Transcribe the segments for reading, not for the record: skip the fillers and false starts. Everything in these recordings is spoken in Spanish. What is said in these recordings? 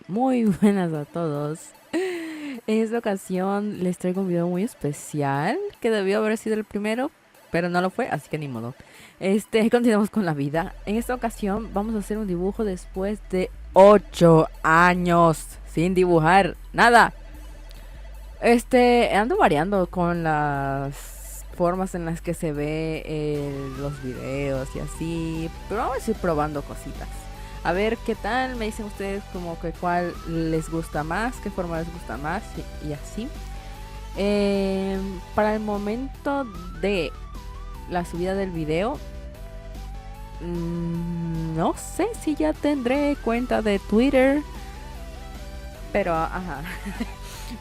Muy buenas a todos. En esta ocasión les traigo un video muy especial que debió haber sido el primero, pero no lo fue, así que ni modo. Continuamos con la vida. En esta ocasión vamos a hacer un dibujo después de 8 años sin dibujar nada. Ando variando con las formas en las que se ve los videos y así, pero vamos a ir probando cositas. A ver qué tal, me dicen ustedes como que cuál les gusta más, qué forma les gusta más y así. Para el momento de la subida del video, no sé si ya tendré cuenta de Twitter, pero ajá,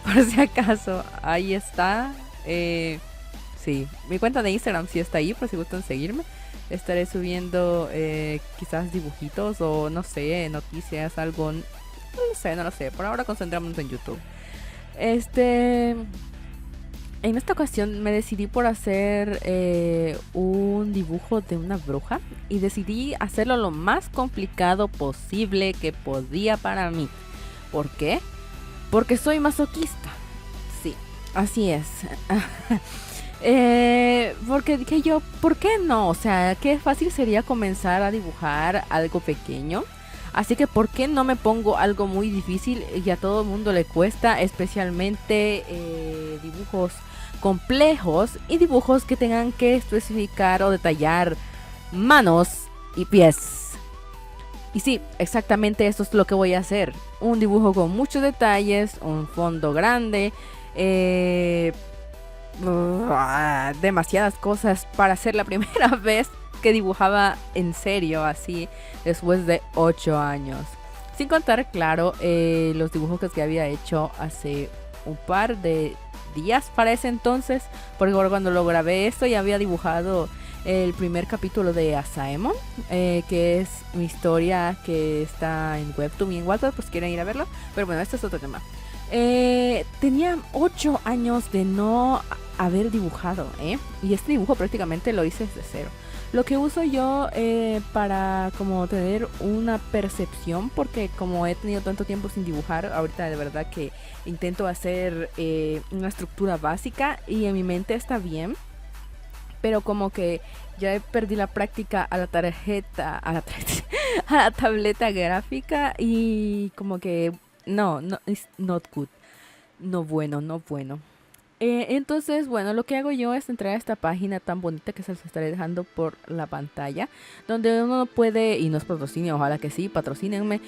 por si acaso, ahí está. Sí, mi cuenta de Instagram sí está ahí, por si gustan seguirme. Estaré subiendo quizás dibujitos o no sé, noticias, algo. No lo sé, no lo sé. Por ahora concentrémonos en YouTube. Este. En esta ocasión me decidí por hacer un dibujo de una bruja y decidí hacerlo lo más complicado posible que podía para mí. ¿Por qué? Porque soy masoquista. Sí, así es. Porque dije yo, ¿por qué no? O sea, qué fácil sería comenzar a dibujar algo pequeño. Así que, ¿por qué no me pongo algo muy difícil y a todo el mundo le cuesta? Especialmente dibujos complejos y dibujos que tengan que especificar o detallar manos y pies. Y sí, exactamente esto es lo que voy a hacer. Un dibujo con muchos detalles, un fondo grande, demasiadas cosas para ser la primera vez que dibujaba en serio así después de 8 años. Sin contar, claro, los dibujos que había hecho hace un par de días para ese entonces, porque cuando lo grabé esto ya había dibujado el primer capítulo de Asaemon, que es mi historia que está en Webtoon y en Wattpad, pues quieren ir a verlo. Pero bueno, este es otro tema. Tenía 8 años de no haber dibujado, y este dibujo prácticamente lo hice desde cero. Lo que uso yo para como tener una percepción, porque como he tenido tanto tiempo sin dibujar, ahorita de verdad que intento hacer una estructura básica y en mi mente está bien, pero como que ya perdí la práctica a la tarjeta, a la tableta gráfica y como que no, it's not good, no bueno, no bueno. Entonces, bueno, lo que hago yo es entrar a esta página tan bonita que se los estaré dejando por la pantalla, donde uno puede, y nos patrocine, ojalá que sí, patrocínenme,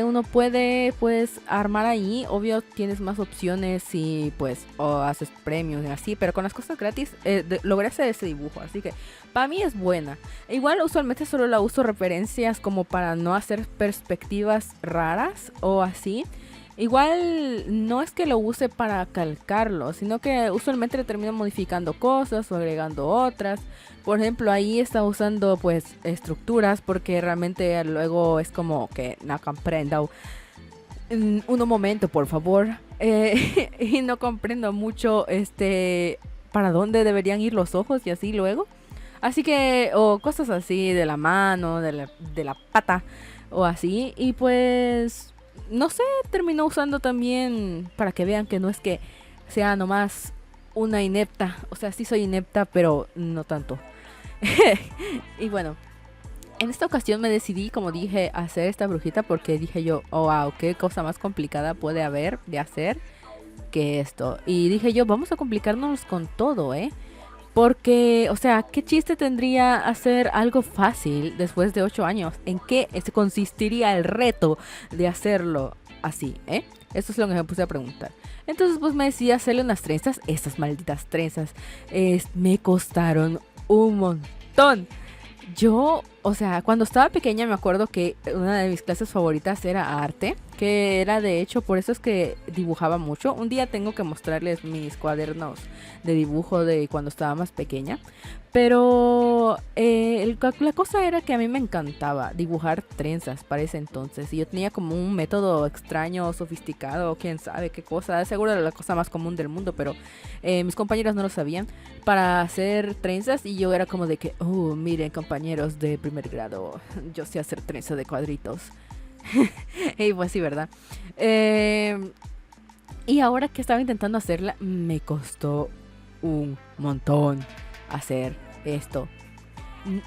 uno puede pues armar ahí, obvio tienes más opciones y pues o haces premios y así, pero con las cosas gratis logré hacer ese dibujo, así que para mí es buena. Igual usualmente solo la uso referencias como para no hacer perspectivas raras o así. Igual no es que lo use para calcarlo, sino que usualmente le termino modificando cosas o agregando otras. Por ejemplo, ahí está usando pues estructuras porque realmente luego es como que no comprendo. Un momento, por favor. Y no comprendo mucho para dónde deberían ir los ojos y así luego. Así que, o cosas así de la mano, de la pata o así. Y pues no sé, terminó usando también para que vean que no es que sea nomás una inepta. O sea, sí soy inepta, pero no tanto. Y bueno, en esta ocasión me decidí, como dije, a hacer esta brujita porque dije yo, oh wow, qué cosa más complicada puede haber de hacer que esto. Y dije yo, vamos a complicarnos con todo, ¿eh? Porque, o sea, ¿qué chiste tendría hacer algo fácil después de 8 años? ¿En qué consistiría el reto de hacerlo así, eh? Eso es lo que me puse a preguntar. Entonces, pues me decidí hacerle unas trenzas. Estas malditas trenzas me costaron un montón. Yo, o sea, cuando estaba pequeña me acuerdo que una de mis clases favoritas era arte, que era de hecho, por eso es que dibujaba mucho. Un día tengo que mostrarles mis cuadernos de dibujo de cuando estaba más pequeña. Pero la cosa era que a mí me encantaba dibujar trenzas para ese entonces. Y yo tenía como un método extraño, sofisticado, quién sabe qué cosa. Seguro era la cosa más común del mundo, pero mis compañeros no lo sabían. Para hacer trenzas y yo era como de que, oh, miren compañeros de primer grado, yo sé hacer trenzas de cuadritos. Y pues sí, ¿verdad? Y ahora que estaba intentando hacerla, me costó un montón hacer esto.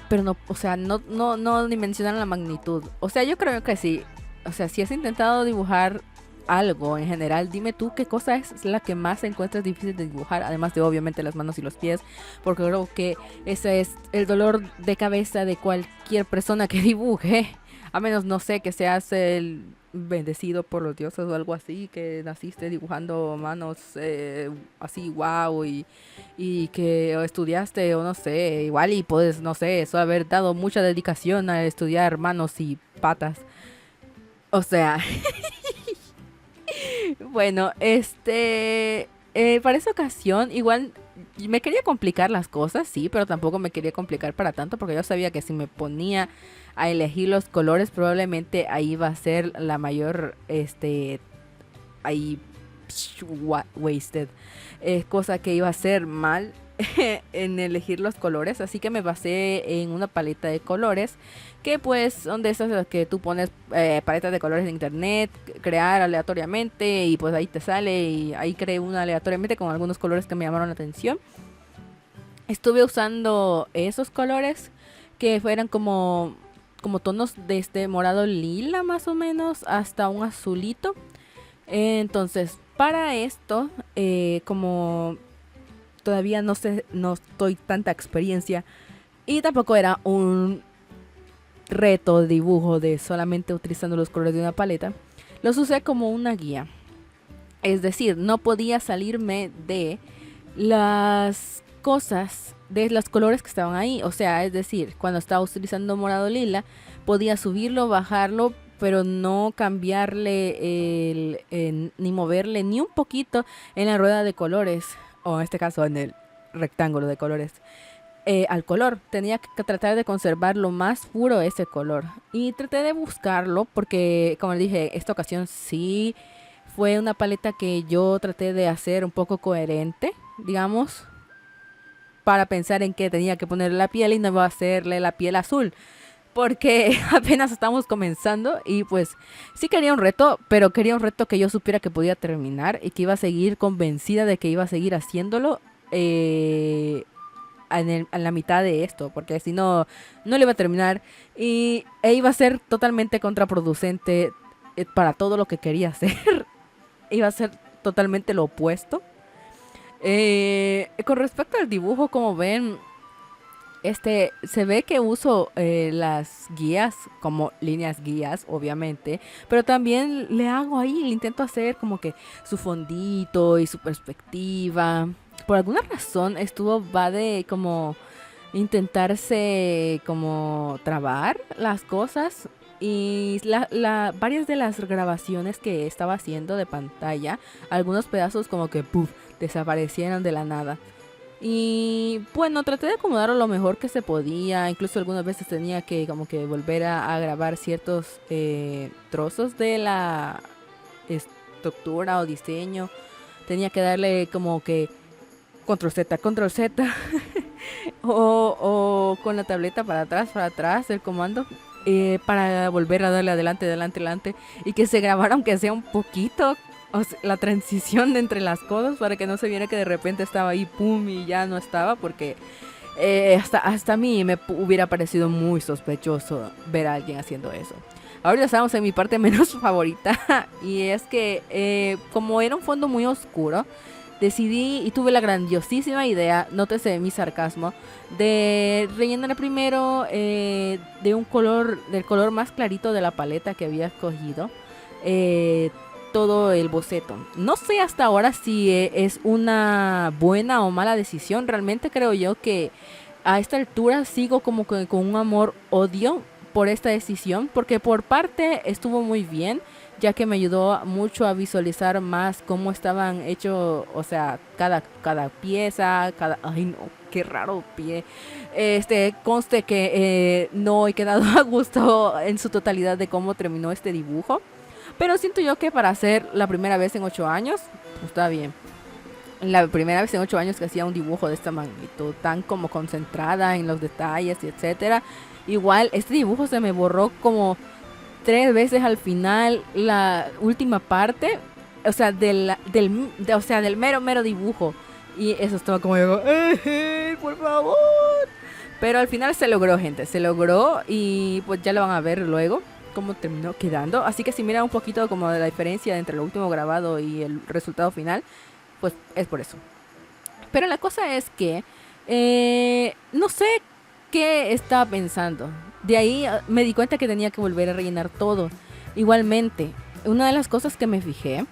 Pero no, o sea, no dimensionan la magnitud. O sea, yo creo que sí. O sea, si has intentado dibujar algo en general, dime tú qué cosa es la que más encuentras difícil de dibujar, además de obviamente las manos y los pies, porque creo que ese es el dolor de cabeza de cualquier persona que dibuje, a menos no sé que seas el bendecido por los dioses o algo así, que naciste dibujando manos así wow y que o estudiaste o no sé, igual y puedes, no sé, eso haber dado mucha dedicación a estudiar manos y patas. O sea, bueno, para esa ocasión, igual me quería complicar las cosas, sí, pero tampoco me quería complicar para tanto, porque yo sabía que si me ponía a elegir los colores, probablemente ahí va a ser la mayor, ahí, wasted, cosa que iba a ser mal en elegir los colores, así que me basé en una paleta de colores que pues son de esas en las que tú pones paletas de colores en internet, crear aleatoriamente y pues ahí te sale y ahí creé una aleatoriamente con algunos colores que me llamaron la atención. Estuve usando esos colores que fueran como tonos de este morado lila más o menos hasta un azulito. Entonces para esto, como todavía no sé, no estoy tanta experiencia y tampoco era un reto de dibujo de solamente utilizando los colores de una paleta, los usé como una guía. Es decir, no podía salirme de las cosas, de los colores que estaban ahí. O sea, es decir, cuando estaba utilizando morado lila, podía subirlo, bajarlo, pero no cambiarle ni moverle ni un poquito en la rueda de colores, o en este caso en el rectángulo de colores. Al color, tenía que tratar de conservar lo más puro ese color y traté de buscarlo porque como les dije, esta ocasión sí fue una paleta que yo traté de hacer un poco coherente, digamos, para pensar en que tenía que ponerle la piel y no iba a hacerle la piel azul porque apenas estamos comenzando y pues sí quería un reto, pero quería un reto que yo supiera que podía terminar y que iba a seguir convencida de que iba a seguir haciéndolo a la mitad de esto, porque si no, no le iba a terminar e iba a ser totalmente contraproducente para todo lo que quería hacer. Iba a ser totalmente lo opuesto. Con respecto al dibujo, como ven, se ve que uso las guías como líneas guías, obviamente, pero también le hago ahí, le intento hacer como que su fondito y su perspectiva. Por alguna razón va de como intentarse como trabar las cosas y varias de las grabaciones que estaba haciendo de pantalla, algunos pedazos como que puff, desaparecieron de la nada. Y bueno, traté de acomodarlo lo mejor que se podía. Incluso algunas veces tenía que como que volver a grabar ciertos trozos de la estructura o diseño. Tenía que darle como que control Z, control Z. o con la tableta para atrás el comando. Para volver a darle adelante, adelante, adelante. Y que se grabara aunque sea un poquito. O sea, la transición de entre las cosas para que no se viera que de repente estaba ahí, pum, y ya no estaba, porque hasta a mí me hubiera parecido muy sospechoso ver a alguien haciendo eso. Ahora estamos en mi parte menos favorita y es que como era un fondo muy oscuro, decidí y tuve la grandiosísima idea, nótese mi sarcasmo, de rellenar primero del color más clarito de la paleta que había escogido. Todo el boceto. No sé hasta ahora si es una buena o mala decisión. Realmente creo yo que a esta altura sigo como con un amor-odio por esta decisión, porque por parte estuvo muy bien, ya que me ayudó mucho a visualizar más cómo estaban hechos, o sea, cada pieza, ay no, qué raro pie. Conste que no he quedado a gusto en su totalidad de cómo terminó este dibujo, pero siento yo que para hacer la primera vez en 8 años, pues está bien. La primera vez en 8 años que hacía un dibujo de esta magnitud, tan como concentrada en los detalles y etcétera. Igual, este dibujo se me borró como 3 veces al final, la última parte, o sea, o sea, del mero dibujo. Y eso estaba como yo, por favor. Pero al final se logró, gente, se logró y pues ya lo van a ver luego cómo terminó quedando. Así que si miran un poquito como de la diferencia entre lo último grabado y el resultado final, pues es por eso. Pero la cosa es que no sé qué estaba pensando. De ahí me di cuenta que tenía que volver a rellenar todo. Igualmente, una de las cosas que me fijé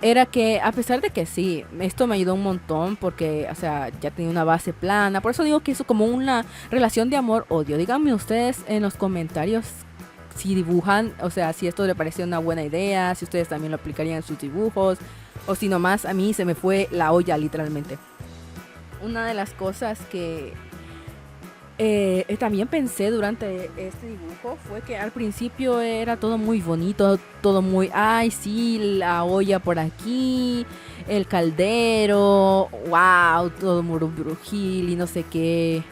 era que a pesar de que sí, esto me ayudó un montón porque, o sea, ya tenía una base plana. Por eso digo que eso como una relación de amor-odio. Díganme ustedes en los comentarios si dibujan, o sea, si esto le pareció una buena idea, si ustedes también lo aplicarían en sus dibujos, o si nomás a mí se me fue la olla literalmente. Una de las cosas que también pensé durante este dibujo fue que al principio era todo muy bonito, todo muy, ay sí, la olla por aquí, el caldero, wow, todo muy brujil y no sé qué.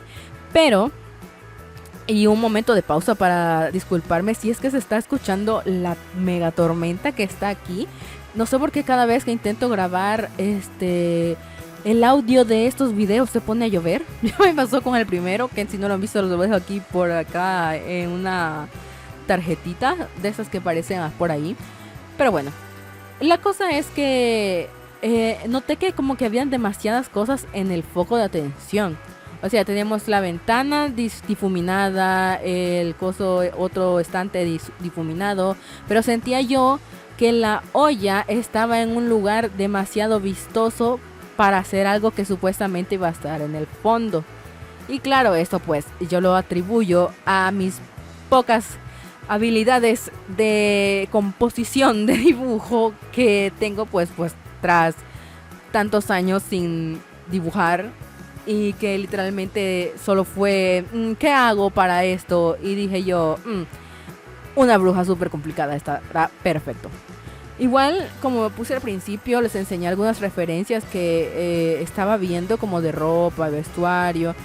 Pero, y un momento de pausa para disculparme si es que se está escuchando la mega tormenta que está aquí. No sé por qué cada vez que intento grabar el audio de estos videos se pone a llover. Ya me pasó con el primero, que si no lo han visto los dejo aquí por acá en una tarjetita de esas que aparecen por ahí. Pero bueno, la cosa es que noté que como que habían demasiadas cosas en el foco de atención. O sea, teníamos la ventana difuminada, el coso, otro estante difuminado, pero sentía yo que la olla estaba en un lugar demasiado vistoso para hacer algo que supuestamente iba a estar en el fondo. Y claro, esto pues yo lo atribuyo a mis pocas habilidades de composición de dibujo que tengo pues tras tantos años sin dibujar y que literalmente solo fue ¿qué hago para esto? Y dije yo una bruja súper complicada, estará perfecto. Igual, como puse al principio, les enseñé algunas referencias que estaba viendo como de ropa, vestuario.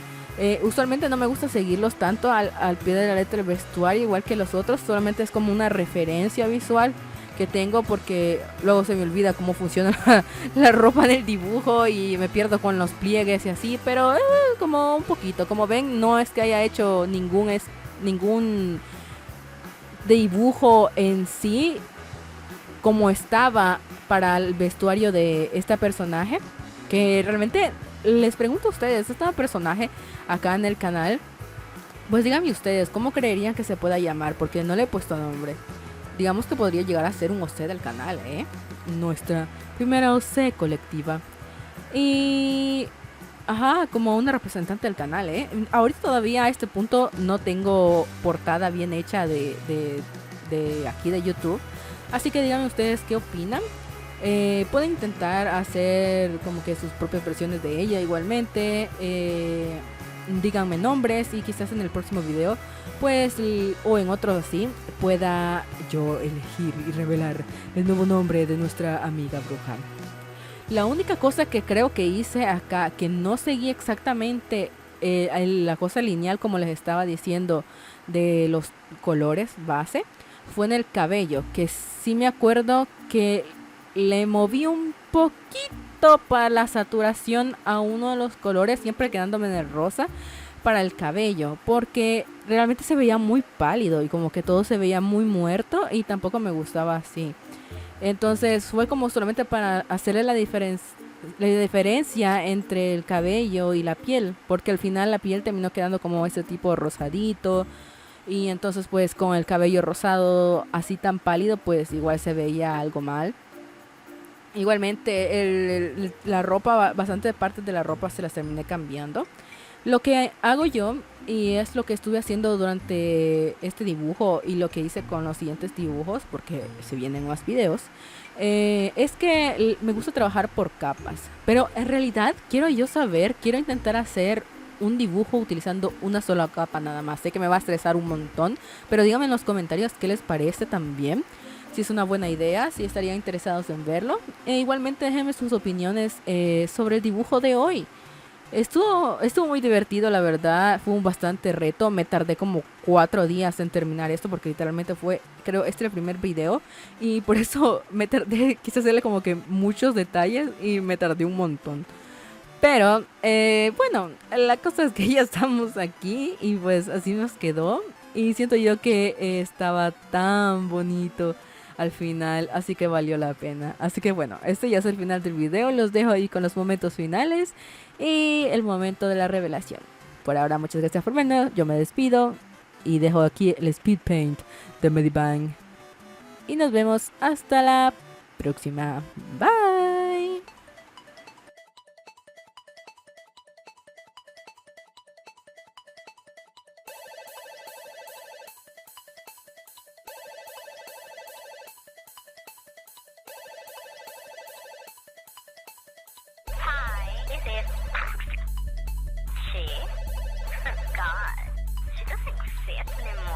Usualmente no me gusta seguirlos tanto al pie de la letra del vestuario, igual que los otros. Solamente es como una referencia visual que tengo porque luego se me olvida cómo funciona la ropa del dibujo y me pierdo con los pliegues y así. Pero como un poquito, como ven, no es que haya hecho ningún dibujo en sí como estaba para el vestuario de este personaje, que realmente les pregunto a ustedes, este personaje acá en el canal, pues díganme ustedes, ¿cómo creerían que se pueda llamar? Porque no le he puesto nombre. Digamos que podría llegar a ser un OC del canal, nuestra primera OC colectiva. Y como una representante del canal, ahorita todavía a este punto no tengo portada bien hecha de aquí de YouTube. Así que díganme ustedes qué opinan. Pueden intentar hacer como que sus propias versiones de ella igualmente. Díganme nombres y quizás en el próximo video, pues, o en otros así, pueda yo elegir y revelar el nuevo nombre de nuestra amiga bruja. La única cosa que creo que hice acá, que no seguí exactamente la cosa lineal como les estaba diciendo de los colores base, fue en el cabello, que sí me acuerdo que le moví un poquito para la saturación a uno de los colores, siempre quedándome en el rosa para el cabello, porque realmente se veía muy pálido y como que todo se veía muy muerto y tampoco me gustaba así. Entonces fue como solamente para hacerle la diferencia entre el cabello y la piel, porque al final la piel terminó quedando como ese tipo rosadito. Y entonces pues con el cabello rosado así tan pálido pues igual se veía algo mal. Igualmente la ropa, bastante partes de la ropa se las terminé cambiando. Lo que hago yo, y es lo que estuve haciendo durante este dibujo y lo que hice con los siguientes dibujos, porque se vienen más videos, es que me gusta trabajar por capas. Pero en realidad quiero yo saber, quiero intentar hacer un dibujo utilizando una sola capa nada más. Sé que me va a estresar un montón, pero díganme en los comentarios qué les parece también. Si es una buena idea, si estarían interesados en verlo. E igualmente déjenme sus opiniones sobre el dibujo de hoy. Estuvo muy divertido, la verdad. Fue un bastante reto. Me tardé como 4 días en terminar esto porque literalmente fue, creo, este el primer video. Y por eso me tardé, quise hacerle como que muchos detalles y me tardé un montón. Pero, bueno, la cosa es que ya estamos aquí y pues así nos quedó. Y siento yo que estaba tan bonito al final, así que valió la pena. Así que bueno, este ya es el final del video. Los dejo ahí con los momentos finales y el momento de la revelación. Por ahora, muchas gracias por vernos. Yo me despido y dejo aquí el speed paint de Medibang. Y nos vemos hasta la próxima. Bye. Hi, is it she? God, she doesn't exist anymore.